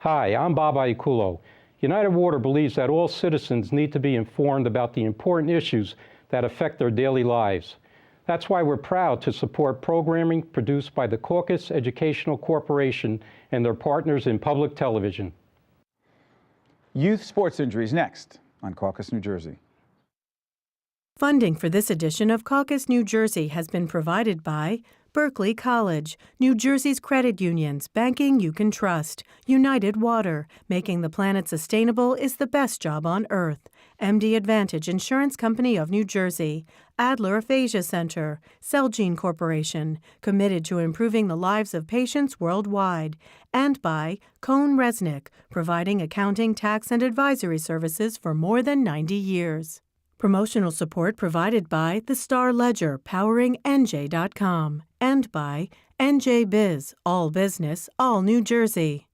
Hi, I'm Bob Iaculo. United Water believes that all citizens need to be informed about the important issues that affect their daily lives. That's why we're proud to support programming produced by the Caucus Educational Corporation and their partners in public television. Youth sports injuries next on Caucus, New Jersey. Funding for this edition of Caucus, New Jersey has been provided by Berkeley College, New Jersey's credit unions, banking you can trust, United Water, making the planet sustainable is the best job on earth, MD Advantage Insurance Company of New Jersey, Adler Aphasia Center, Celgene Corporation, committed to improving the lives of patients worldwide, and by Cohn Resnick, providing accounting, tax, and advisory services for more than 90 years. Promotional support provided by The Star Ledger, powering NJ.com, and by NJ Biz, all business, all New Jersey.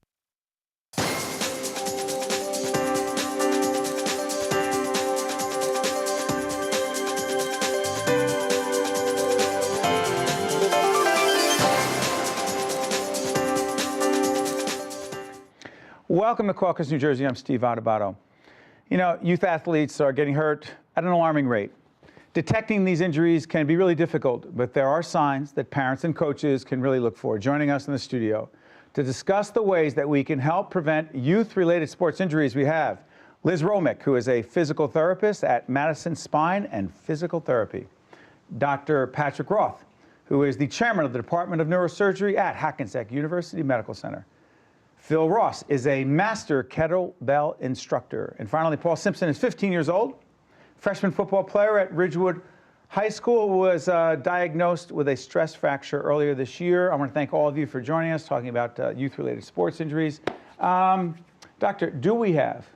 Welcome to Caucus, New Jersey. I'm Steve Adubato. You know, youth athletes are getting hurt at an alarming rate. Detecting these injuries can be really difficult, but there are signs that parents and coaches can really look for. Joining us in the studio to discuss the ways that we can help prevent youth-related sports injuries, we have Liz Romick, who is a physical therapist at Madison Spine and Physical Therapy. Dr. Patrick Roth, who is the chairman of the Department of Neurosurgery at Hackensack University Medical Center. Phil Ross is a master kettlebell instructor. And finally, Paul Simpson is 15 years old, freshman football player at Ridgewood High School, was diagnosed with a stress fracture earlier this year. I want to thank all of you for joining us, talking about youth-related sports injuries. Doctor, do we have,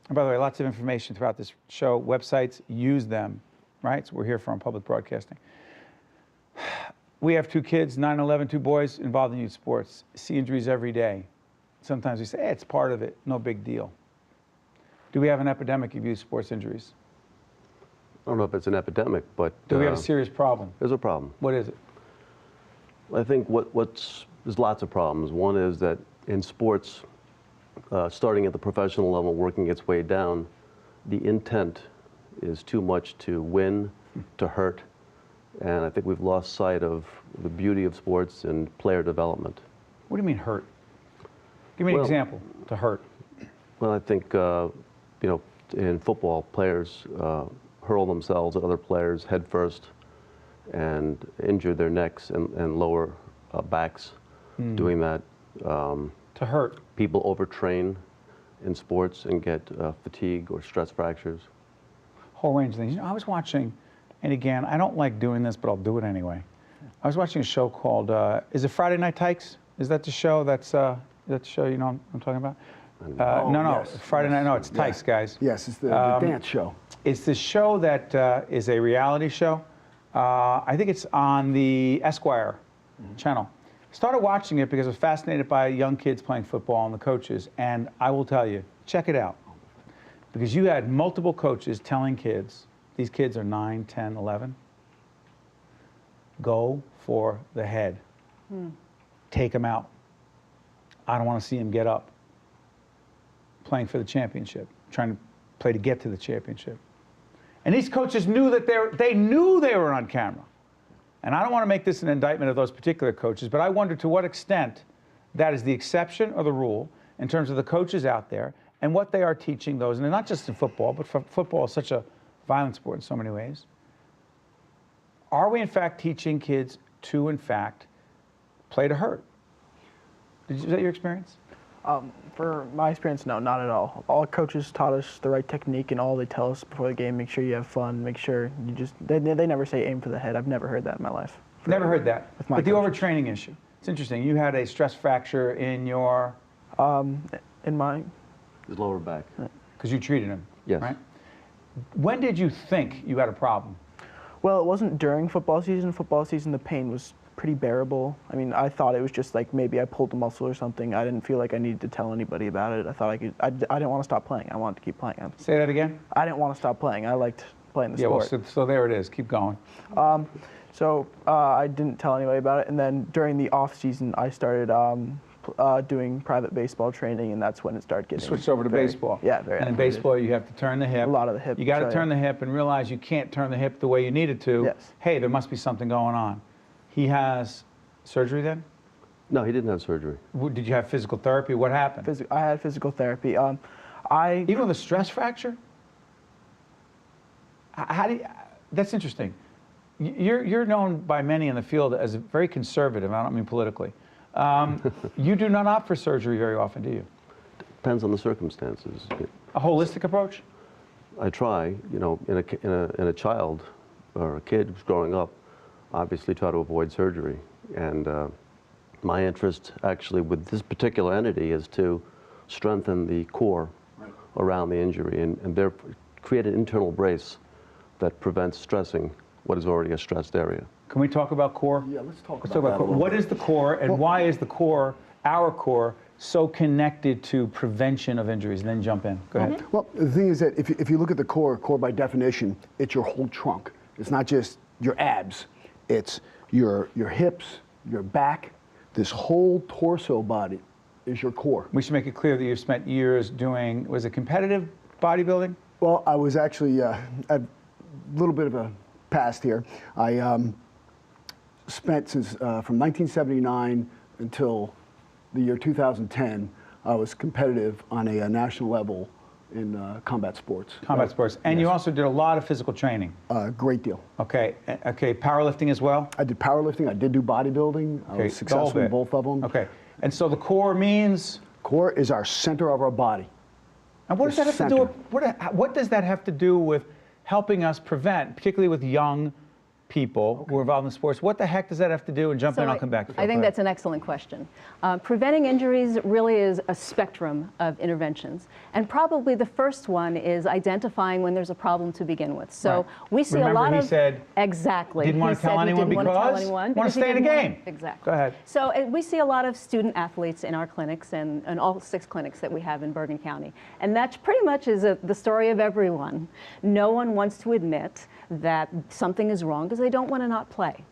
and by the way, lots of information throughout this show, websites, use them, right? So we're here from public broadcasting. We have two kids, 9 and 11, two boys involved in youth sports, see injuries every day. Sometimes we say, hey, it's part of it, no big deal. Do we have an epidemic of youth sports injuries? I don't know if it's an epidemic, but... Do we have a serious problem? There's a problem. What is it? I think there's lots of problems. One is that in sports, starting at the professional level, working its way down, the intent is too much to win, to hurt. And I think we've lost sight of the beauty of sports and player development. What do you mean hurt? Give me an example to hurt. Well, I think, you know, in football, players hurl themselves at other players head first and injure their necks and lower backs doing that. To hurt. People overtrain in sports and get fatigue or stress fractures. Whole range of things. You know, I was watching, and again, I don't like doing this, but I'll do it anyway. I was watching a show called, is it Friday Night Tykes? Is that the show that's, that show you know what I'm talking about? No, yes, Friday Night, no, it's Tykes, guys. Yes, it's the dance show. It's the show that is a reality show. I think it's on the Esquire channel. Started watching it because I was fascinated by young kids playing football and the coaches, and I will tell you, check it out. Because you had multiple coaches telling kids, these kids are 9, 10, 11, go for the head. Take them out. I don't want to see him get up. Playing for the championship, trying to play to get to the championship. And these coaches knew that they knew they were on camera. And I don't want to make this an indictment of those particular coaches, but I wonder to what extent that is the exception or the rule in terms of the coaches out there and what they are teaching those, and not just in football, but football is such a violent sport in so many ways. Are we in fact teaching kids to, in fact, play to hurt? Is that your experience? For my experience, no, not at all. All coaches taught us the right technique, and all they tell us before the game, make sure you have fun, make sure you just, they never say aim for the head. I've never heard that in my life. Never heard that. But the coaches. overtraining issue. It's interesting. You had a stress fracture in your... in my... His lower back. Because you treated him, yes. Right? When did you think you had a problem? Well, it wasn't during football season. Football season, the pain was pretty bearable. I mean, I thought it was just like maybe I pulled a muscle or something. I didn't feel like I needed to tell anybody about it. I thought I could. I didn't want to stop playing. I wanted to keep playing. Say that again? I didn't want to stop playing. I liked playing the sport. Well, so there it is. Keep going. So I didn't tell anybody about it. And then during the off season, I started doing private baseball training, and that's when it started getting. Switched over to baseball. Yeah, very. And in activated. baseball, you have to turn the hip. A lot of the hip. You got to so, turn the hip and realize you can't turn the hip the way you needed to. Yes. Hey, there must be something going on. He has surgery then? No, he didn't have surgery. Did you have physical therapy? What happened? I had physical therapy. Even with a stress fracture? How do you, that's interesting. You're known by many in the field as very conservative. I don't mean politically. You do not opt for surgery very often, do you? Depends on the circumstances. A holistic approach? I try, you know, in a child or a kid who's growing up, obviously try to avoid surgery. And my interest actually with this particular entity is to strengthen the core around the injury and therefore create an internal brace that prevents stressing what is already a stressed area. Can we talk about core? Yeah, let's talk Let's about talk about that. core. What is the core, and why is the core, our core, so connected to prevention of injuries? And then jump in. Go ahead. Well, the thing is that if you look at the core by definition, it's your whole trunk. It's not just your abs. It's your hips, your back. This whole torso body is your core. We should make it clear that you've spent years doing, was it competitive bodybuilding? Well, I was actually a little bit of a past here. I spent since from 1979 until the year 2010, I was competitive on a national level in combat sports. Combat sports. And yes. you also did a lot of physical training. A great deal. Okay. Okay. Powerlifting as well? I did powerlifting. I did do bodybuilding. I was successful in both of them. Okay. And so the core means? Core is our center of our body. And what does that have to do with, what does that have to do with helping us prevent, particularly with young people who are involved in sports? What the heck does that have to do? And jump in, I'll come back to you. I think that's an excellent question. Preventing injuries really is a spectrum of interventions. And probably the first one is identifying when there's a problem to begin with. So we see a lot of... he said... Exactly. Didn't want to tell anyone because... Want to stay in the game. Exactly. Go ahead. So we see a lot of student athletes in our clinics and all 6 clinics that we have in Bergen County. And that pretty much is the story of everyone. No one wants to admit that something is wrong because they don't want to not play.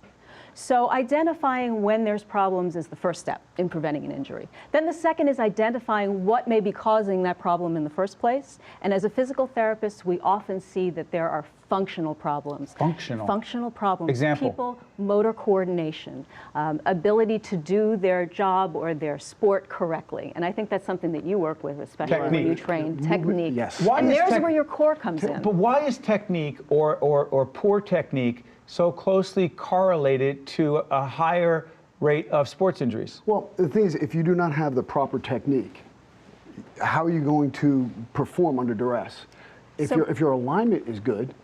So identifying when there's problems is the first step in preventing an injury. Then the second is identifying what may be causing that problem in the first place. And as a physical therapist, we often see that there are functional problems. Functional problems. Example. People, motor coordination, ability to do their job or their sport correctly. And I think that's something that you work with, especially when you train. Technique. Yes. And there's where your core comes in. But why is technique or poor technique so closely correlated to a higher rate of sports injuries? Well, the thing is, if you do not have the proper technique, how are you going to perform under duress? If your alignment is good,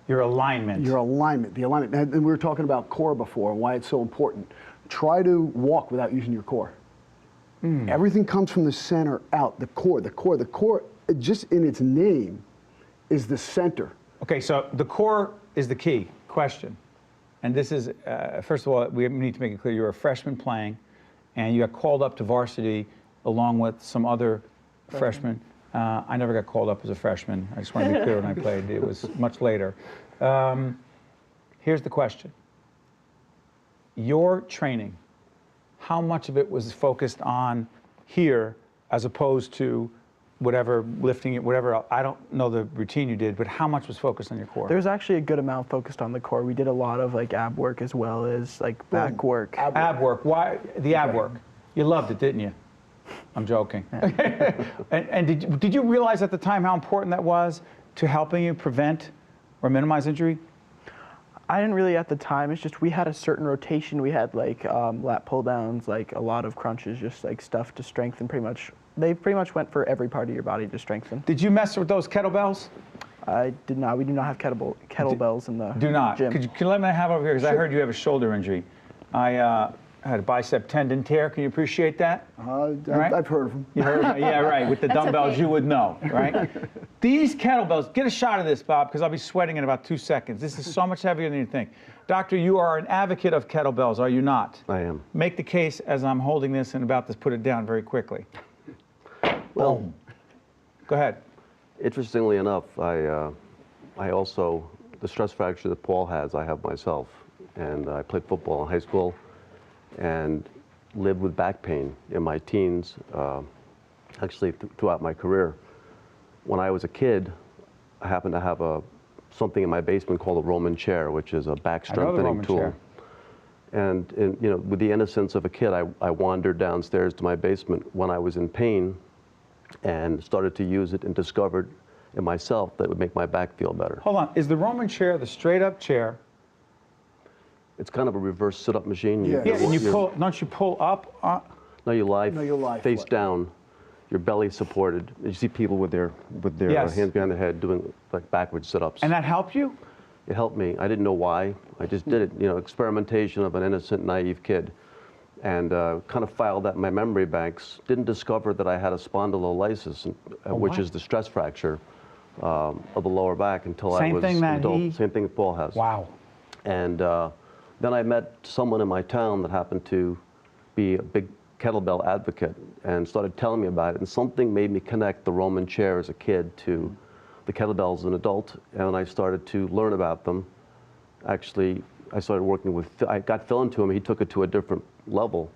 Your alignment. the alignment, and we were talking about core before and why it's so important. Try to walk without using your core. Everything comes from the center out, the core, just in its name, is the center. Okay, so the core is the key question. And this is, first of all, we need to make it clear you're a freshman playing, and you got called up to varsity along with some other freshmen. I never got called up as a freshman. I just want to be clear when I played. It was much later. Here's the question. Your training, how much of it was focused on here as opposed to whatever, lifting it, whatever, I don't know the routine you did, but how much was focused on your core? There's actually a good amount focused on the core. We did a lot of like ab work as well as like back work. Ab work. Why the ab work? You loved it, didn't you? I'm joking. and did you realize at the time how important that was to helping you prevent or minimize injury? I didn't really at the time. It's just we had a certain rotation. We had like lat pull downs, like a lot of crunches, just like stuff to strengthen pretty much. They pretty much went for every part of your body to strengthen. Did you mess with those kettlebells? I did not. We do not have kettlebells in the Do not. gym. Can you let me have over here? Because I heard you have a shoulder injury. I had a bicep tendon tear. Can you appreciate that? Right? I've heard of them. You heard of it? Yeah, right. With the dumbbells, okay. you would know, right? These kettlebells, get a shot of this, Bob, because I'll be sweating in about 2 seconds. This is so much heavier than you think. Doctor, you are an advocate of kettlebells, are you not? I am. Make the case as I'm holding this and about to put it down very quickly. Well, Boom. Go ahead. interestingly enough, I also, the stress fracture that Paul has, I have myself. And I played football in high school. And lived with back pain in my teens, actually throughout my career. When I was a kid, I happened to have something in my basement called a Roman chair, which is a back strengthening tool. Chair. And you know, with the innocence of a kid, I wandered downstairs to my basement when I was in pain and started to use it and discovered in myself that it would make my back feel better. Hold on, is the Roman chair the straight up chair? It's kind of a reverse sit-up machine. Yeah. Yeah, and you pull, don't you pull up? No, you lie, No, you lie face flat. down, your belly supported. You see people with their Yes. hands behind their head doing like backwards sit-ups. And that helped you? It helped me. I didn't know why. I just did it. You know, experimentation of an innocent, naive kid. And kind of filed that in my memory banks. Didn't discover that I had a spondylolysis, which is the stress fracture of the lower back until I was adult. Same thing that Paul has. Wow. And then I met someone in my town that happened to be a big kettlebell advocate and started telling me about it. And something made me connect the Roman chair as a kid to the kettlebells as an adult. And I started to learn about them. Actually, I started working with, I got Phil into him. He took it to a different level.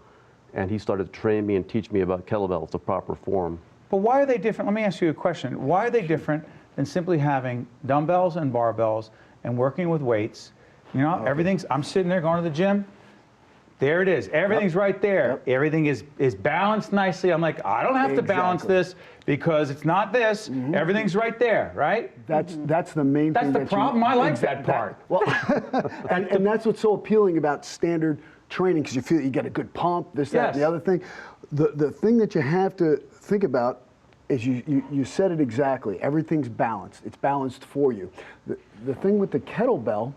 And he started to train me and teach me about kettlebells, the proper form. But why are they different? Let me ask you a question. Why are they different than simply having dumbbells and barbells and working with weights? You know, everything's, I'm sitting there going to the gym. There it is. Everything's right there. Everything is balanced nicely. I'm like, I don't have to balance this because it's not this. Everything's right there, right? That's the main thing. That's the problem. I like that part. Well, and that's what's so appealing about standard training, because you feel you get a good pump, this, that, and the other thing. The thing that you have to think about is you said it exactly. Everything's balanced. It's balanced for you. The thing with the kettlebell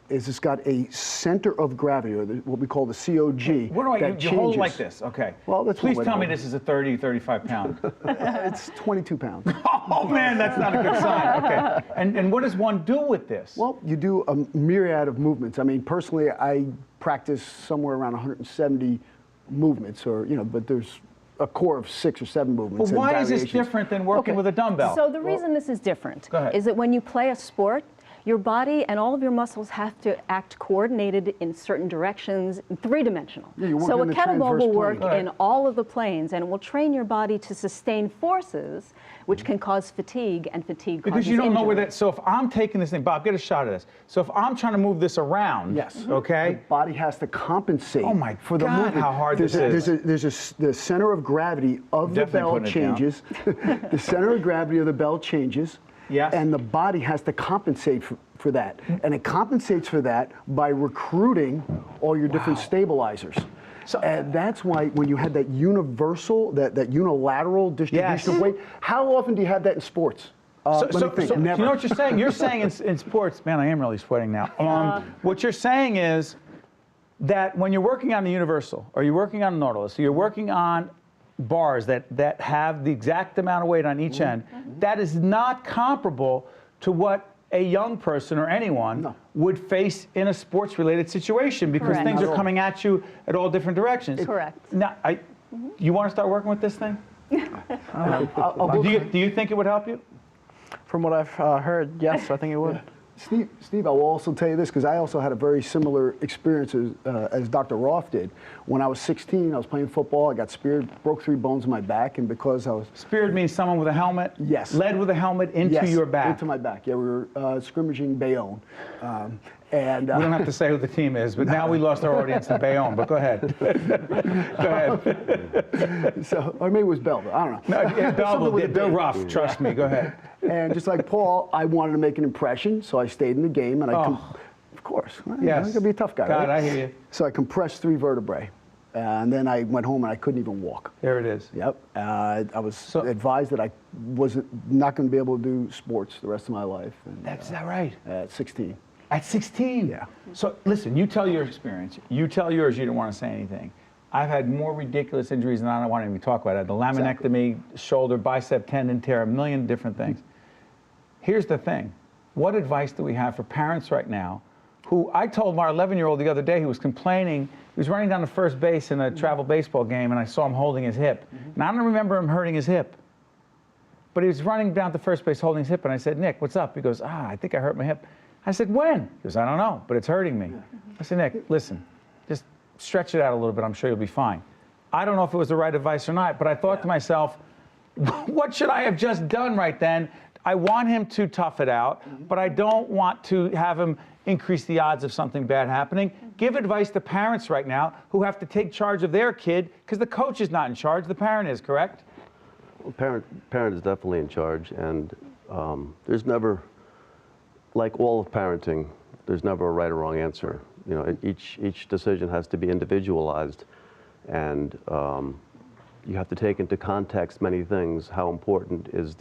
is it's got a center of gravity, or what we call the COG. What do you hold it like this? Okay. Well, that's Please tell me this is a 30, 35 pound. It's 22 pounds. Oh man, that's not a good sign. Okay. And what does one do with this? Well, you do a myriad of movements. I mean, personally, I practice somewhere around 170 movements, or but there's a core of 6 or 7 movements. But why is this variations. different than working with a dumbbell? So the reason this is different is that when you play a sport, your body and all of your muscles have to act coordinated in certain directions, three-dimensional. Yeah, so a in the kettlebell will work plane. in all of the planes, and it will train your body to sustain forces, which can cause fatigue, and fatigue Because causes you don't know where injury. that. So if I'm taking this thing, Bob, get a shot of this. So if I'm trying to move this around, Yes. okay. The body has to compensate. Oh my for the God, movement. how hard there's this is. The center of gravity of the bell Definitely putting it down. changes. The center of gravity of the bell changes. Yes. And the body has to compensate for that. And it compensates for that by recruiting all your different stabilizers. So- And that's why when you had that universal, that unilateral distribution of weight, how often do you have that in sports? Let me think. So Never. you know what you're saying? You're saying in sports, man, I am really sweating now. What you're saying is that when you're working on the universal, or you're working on a Nautilus, or you're working on bars that have the exact amount of weight on each end, that is not comparable to what a young person or anyone would face in a sports-related situation, because Correct. things are coming at you at all different directions. Correct. Now, you want to start working with this thing? Do you think it would help you? From what I've heard, yes, I think it would. Steve, I will also tell you this, because I also had a very similar experience as Dr. Roth did. When I was 16, I was playing football. I got speared, broke 3 bones in my back, and because I was... Speared means someone with a helmet? Yes. Led with a helmet into your back? Into my back. Yeah, we were scrimmaging Bayonne. And we don't have to say who the team is, but now we lost our audience in Bayonne, but go ahead. Go ahead. So, or maybe it was Belleville, I don't know. No, yeah, Belleville, they're rough, trust me, go ahead. And just like Paul, I wanted to make an impression, so I stayed in the game, and of course, Yes. I could be a tough guy, God, right? I hear you. So I compressed 3 vertebrae, and then I went home and I couldn't even walk. There it is. Yep. I was advised that I wasn't not going to be able to do sports the rest of my life. And, Is that right? at 16. At 16? Yeah. So listen, you tell your experience. You tell yours, you don't want to say anything. I've had more ridiculous injuries than I don't want to even talk about. I had the laminectomy, shoulder, bicep tendon tear, a million different things. Here's the thing. What advice do we have for parents right now who, I told my 11-year-old the other day, he was complaining, he was running down to first base in a travel baseball game, and I saw him holding his hip. And I don't remember him hurting his hip. But he was running down to first base holding his hip, and I said, Nick, what's up? He goes, I think I hurt my hip. I said, when? He goes, I don't know, but it's hurting me. I said, Nick, listen, just stretch it out a little bit. I'm sure you'll be fine. I don't know if it was the right advice or not, but I thought to myself, what should I have just done right then? I want him to tough it out, but I don't want to have him increase the odds of something bad happening. Give advice to parents right now who have to take charge of their kid because the coach is not in charge, the parent is, correct? Well, parent is definitely in charge, and there's never, like all of parenting, there's never a right or wrong answer. You know, each decision has to be individualized, and you have to take into context many things. How important is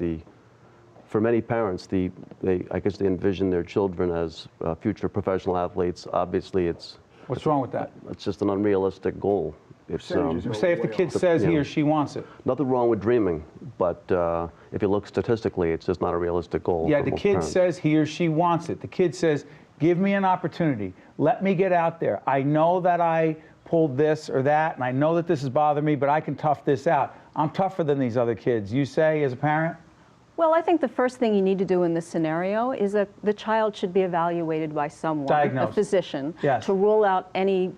for many parents, I guess they envision their children as future professional athletes. Obviously, What's wrong with that? it's just an unrealistic goal. It's, Say if the kid says he or she wants it. nothing wrong with dreaming, but if you look statistically, it's just not a realistic goal. Yeah, for the most kid parents. says he or she wants it. The kid says, give me an opportunity. Let me get out there. I know that I pulled this or that, and I know that this is bothering me, but I can tough this out. I'm tougher than these other kids. You say, as a parent? Well, I think the first thing you need to do in this scenario is that the child should be evaluated by someone, Diagnosed. a physician, Yes. to rule out any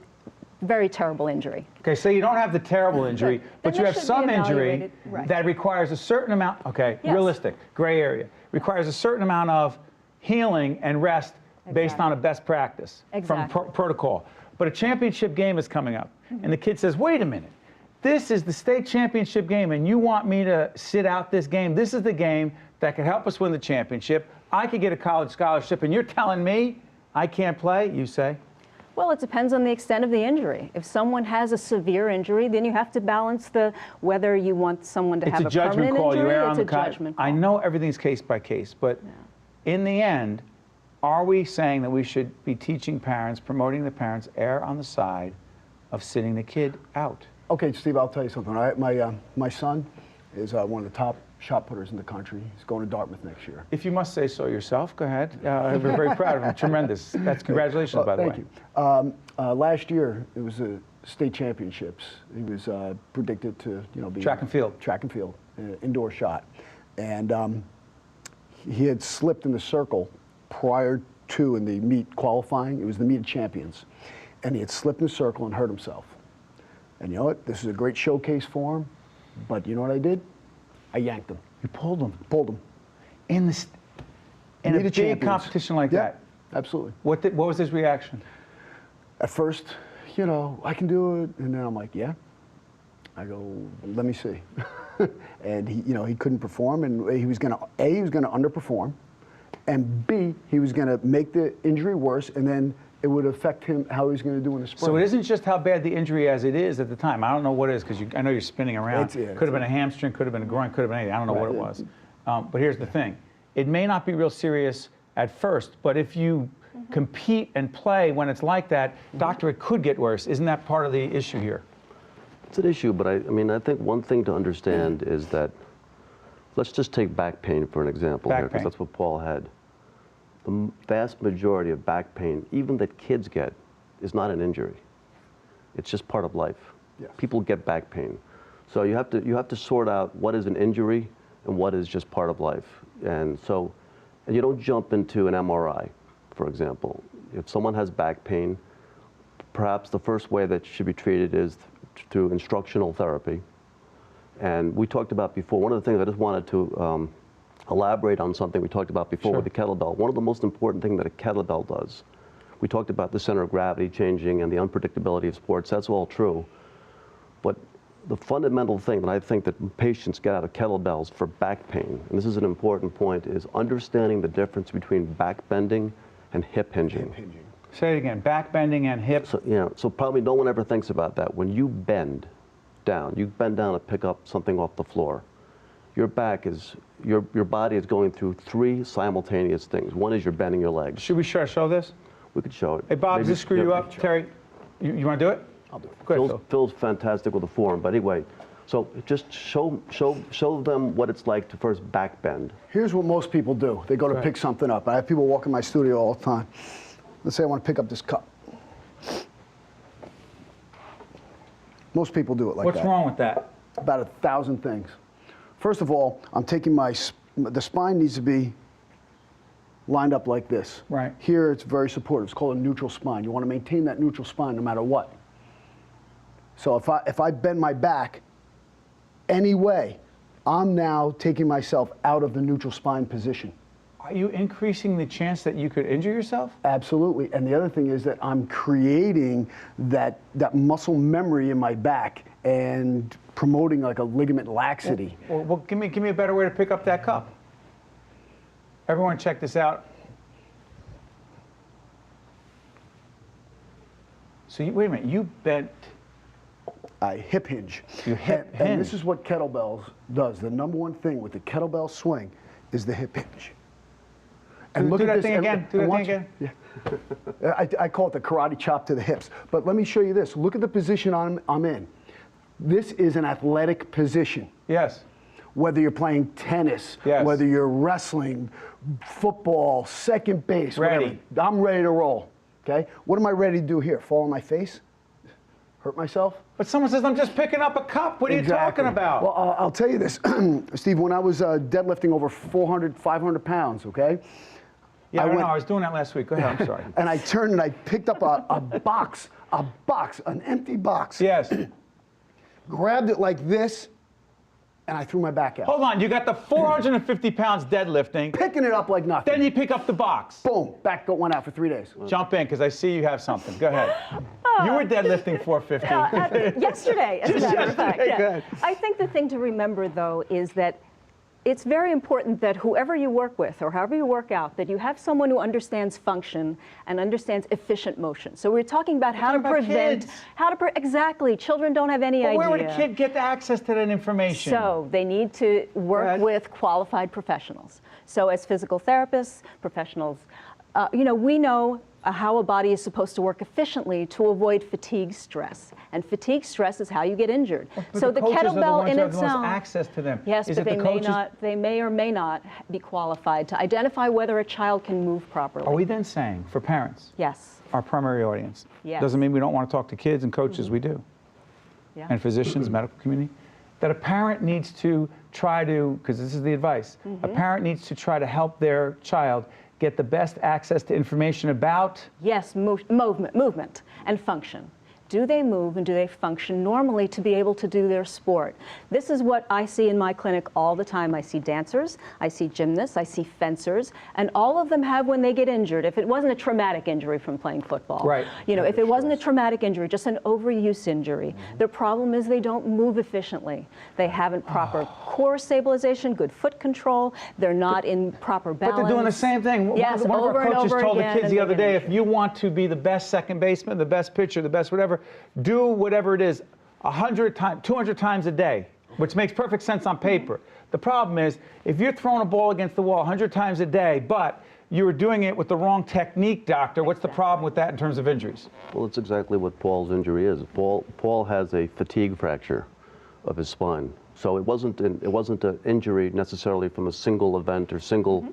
very terrible injury. Okay, so you don't have the terrible injury, but Then you they have should some be injury evaluated, right. that requires a certain amount, okay, Yes. realistic, gray area, requires a certain amount of healing and rest based Exactly. on a best practice from Exactly. protocol. But a championship game is coming up, and the kid says, wait a minute, this is the state championship game, and you want me to sit out this game? This is the game that could help us win the championship. I could get a college scholarship, and you're telling me I can't play, you say? Well, it depends on the extent of the injury. If someone has a severe injury, then you have to balance whether you want someone to It's have a a judgment permanent call. injury. You err on It's the a judgment call. I know everything's case by case, but in the end, are we saying that we should be teaching parents, promoting the parents, err on the side of sitting the kid out? Okay, Steve, I'll tell you something. My son is one of the top shot putters in the country. He's going to Dartmouth next year. If you must say so yourself, go ahead. We're very proud of him. Tremendous. That's congratulations, by the way. Thank you. Last year, it was the state championships. He was predicted to, be Track and field. Track and field, indoor shot, and he had slipped in the circle prior to in the meet qualifying. It was the meet of champions, and he had slipped in the circle and hurt himself. And you know what? This is a great showcase for him. But you know what I did? I yanked him. You pulled him. Pulled him. In Meet a of big champions. competition like Yeah, that. absolutely. What was his reaction? At first, I can do it, and then I'm like, yeah. I go, let me see. And he couldn't perform, and he was gonna underperform, and B, he was gonna make the injury worse, and then it would affect him how he's going to do in the spring. So it isn't just how bad the injury as it is at the time. I don't know what it is because I know you're spinning around. Could have been a hamstring, could have been a groin, could have been anything. I don't know what it was. But here's the thing. It may not be real serious at first, but if you compete and play when it's like that, doctor, it could get worse. Isn't that part of the issue here? It's an issue, but I think one thing to understand is that, let's just take back pain for an example here, because that's what Paul had. The vast majority of back pain, even that kids get, is not an injury. It's just part of life. Yes. People get back pain. So you have to sort out what is an injury and what is just part of life. And you don't jump into an MRI, for example. If someone has back pain, perhaps the first way that should be treated is through instructional therapy. And we talked about before, one of the things I just wanted to elaborate on something we talked about before with the kettlebell. One of the most important things that a kettlebell does, we talked about the center of gravity changing and the unpredictability of sports. That's all true. But the fundamental thing that I think that patients get out of kettlebells for back pain, and this is an important point, is understanding the difference between back bending and hip hinging. Say it again, back bending and hip. So probably no one ever thinks about that. When you bend down to pick up something off the floor, your back is, your body is going through three simultaneous things. One is you're bending your legs. Should we show this? We could show it. Hey, Bob, does this screw you up? Terry, you want to do it? I'll do it. Go ahead, Phil. Phil's fantastic with the form, but anyway, so just show them what it's like to first back bend. Here's what most people do. They go to pick something up. I have people walk in my studio all the time. Let's say I want to pick up this cup. Most people do it like that. What's wrong with that? About 1,000 things. First of all, I'm taking the spine needs to be lined up like this. Right. Here it's very supportive. It's called a neutral spine. You want to maintain that neutral spine no matter what. So if I bend my back any way, I'm now taking myself out of the neutral spine position. Are you increasing the chance that you could injure yourself? Absolutely. And the other thing is that I'm creating that muscle memory in my back and promoting like a ligament laxity. Well, give me a better way to pick up that cup. Everyone check this out. So wait a minute, you bent. I hip hinge. You hip And hinge. this is what kettlebells does. The number one thing with the kettlebell swing is the hip hinge. And Do that thing again. Do that thing again. Yeah. I call it the karate chop to the hips. But let me show you this. Look at the position I'm in. This is an athletic position. Yes. Whether you're playing tennis, Yes. whether you're wrestling, football, second base, Ready. whatever. I'm ready to roll. Okay? What am I ready to do here? Fall on my face? Hurt myself? But someone says, I'm just picking up a cup. What are you talking about? Well, I'll tell you this, Steve, when I was deadlifting over 400, 500 pounds, okay? Yeah, I was doing that last week. Go ahead, I'm sorry. And I turned and I picked up a box, an empty box. Yes. Grabbed it like this, and I threw my back out. Hold on, you got the 450 pounds deadlifting. Picking it up like nothing. Then you pick up the box. Boom, back went out for 3 days. Jump in, because I see you have something. Go ahead. You were deadlifting 450. Yesterday, as a matter of fact. Yesterday, Yeah. go ahead. I think the thing to remember, though, is that it's very important that whoever you work with or however you work out, that you have someone who understands function and understands efficient motion. So we're talking about how to prevent, exactly. Children don't have any idea. Where would a kid get access to that information? So they need to work with qualified professionals. So as physical therapists, professionals, we know how a body is supposed to work efficiently to avoid fatigue stress. And fatigue stress is how you get injured. But so the coaches are the kettlebell ones in who have the most itself, access to them. yes, Is but it the they may or may not be qualified to identify whether a child can move properly. Are we then saying, for parents, Yes. our primary audience, Yes. doesn't mean we don't want to talk to kids and coaches, we do, Yeah. and physicians, medical community, that a parent needs to try to, because this is the advice, a parent needs to try to help their child get the best access to information about? Yes, movement and function. Do they move and do they function normally to be able to do their sport? This is what I see in my clinic all the time. I see dancers, I see gymnasts, I see fencers, and all of them have when they get injured, if it wasn't a traumatic injury from playing football, Right. If it wasn't a traumatic injury, just an overuse injury, their problem is they don't move efficiently. They haven't proper core stabilization, good foot control, they're not in proper balance. But they're doing the same thing. Yes, one of over our and coaches over told the again, kids the and other they day, get if you want to be the best second baseman, the best pitcher, the best whatever, do whatever it is 100 times, 200 times a day, which makes perfect sense on paper. The problem is, if you're throwing a ball against the wall 100 times a day, but you were doing it with the wrong technique, doctor, what's the problem with that in terms of injuries? Well, it's exactly what Paul's injury is. Paul has a fatigue fracture of his spine. So it wasn't an injury necessarily from a single event or single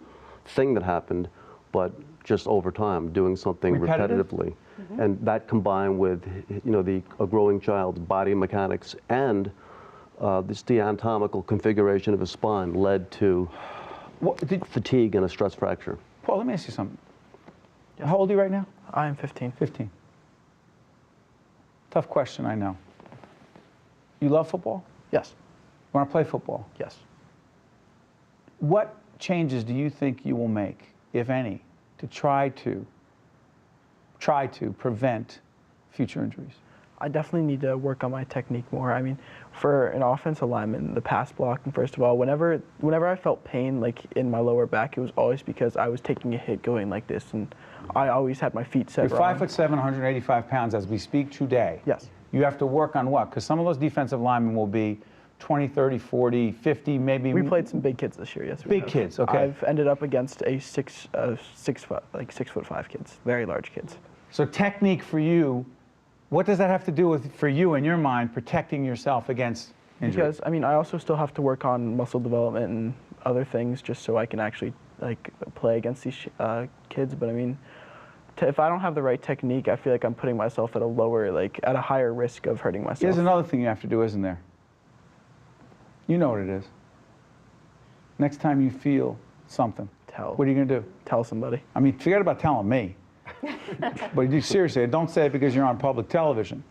thing that happened, but just over time, doing something repetitively. And that combined with, a growing child's body mechanics and the anatomical configuration of his spine led to fatigue and a stress fracture. Paul, let me ask you something. How old are you right now? I am 15. 15. Tough question, I know. You love football? Yes. You want to play football? Yes. What changes do you think you will make, if any, to try to prevent future injuries? I definitely need to work on my technique more. I mean, for an offensive lineman, the pass blocking, first of all, whenever I felt pain like in my lower back, it was always because I was taking a hit going like this, and I always had my feet set You're wrong. 5'7", 185 pounds as we speak today. Yes. You have to work on what? Because some of those defensive linemen will be 20, 30, 40, 50, maybe. We played some big kids this year, yes. Big kids, okay. I've ended up against a 6'5" kids, very large kids. So technique for you, what does that have to do with, for you in your mind, protecting yourself against injury? Because, I mean, I also still have to work on muscle development and other things just so I can actually, play against these kids. But, I mean, if I don't have the right technique, I feel like I'm putting myself at at a higher risk of hurting myself. Here's another thing you have to do, isn't there? You know what it is. Next time you feel something, what are you going to do? Tell somebody. I mean, forget about telling me. But seriously, don't say it because you're on public television.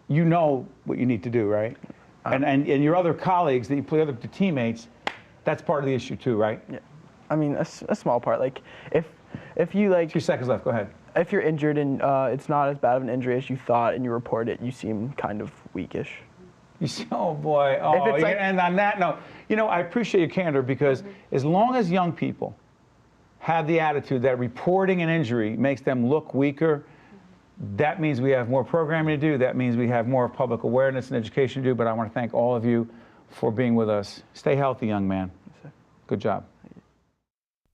you know what you need to do, right? And your other colleagues that you play, other teammates, that's part of the issue too, right? Yeah. I mean, a small part. Like, if you like. 2 seconds left. Go ahead. If you're injured and it's not as bad of an injury as you thought, and you report it, you seem kind of weakish. You see, oh boy. Oh, like, and on that note, you know, I appreciate your candor because as long as young people have the attitude that reporting an injury makes them look weaker, that means we have more programming to do. That means we have more public awareness and education to do. But I want to thank all of you for being with us. Stay healthy, young man. Good job.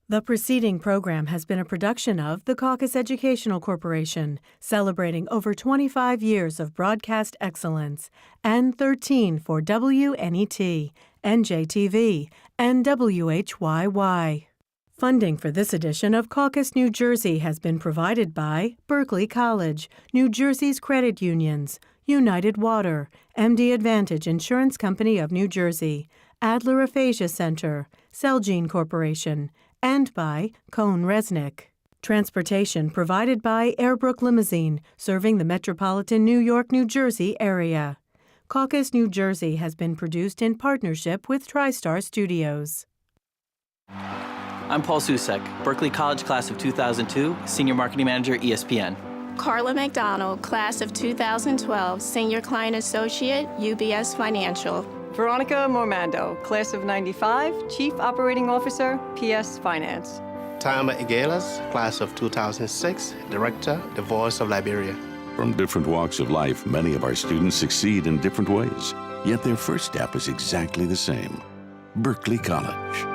The preceding program has been a production of the Caucus Educational Corporation, celebrating over 25 years of broadcast excellence, and 13 for WNET, NJTV, and WHYY. Funding for this edition of Caucus New Jersey has been provided by Berkeley College, New Jersey's credit unions, United Water, MD Advantage Insurance Company of New Jersey, Adler Aphasia Center, Celgene Corporation, and by Cone Resnick. Transportation provided by Airbrook Limousine, serving the metropolitan New York, New Jersey area. Caucus New Jersey has been produced in partnership with TriStar Studios. I'm Paul Susek, Berkeley College Class of 2002, Senior Marketing Manager, ESPN. Carla McDonald, Class of 2012, Senior Client Associate, UBS Financial. Veronica Mormando, Class of 95, Chief Operating Officer, PS Finance. Tama Iguelas, Class of 2006, Director, The Voice of Liberia. From different walks of life, many of our students succeed in different ways, yet their first step is exactly the same: Berkeley College.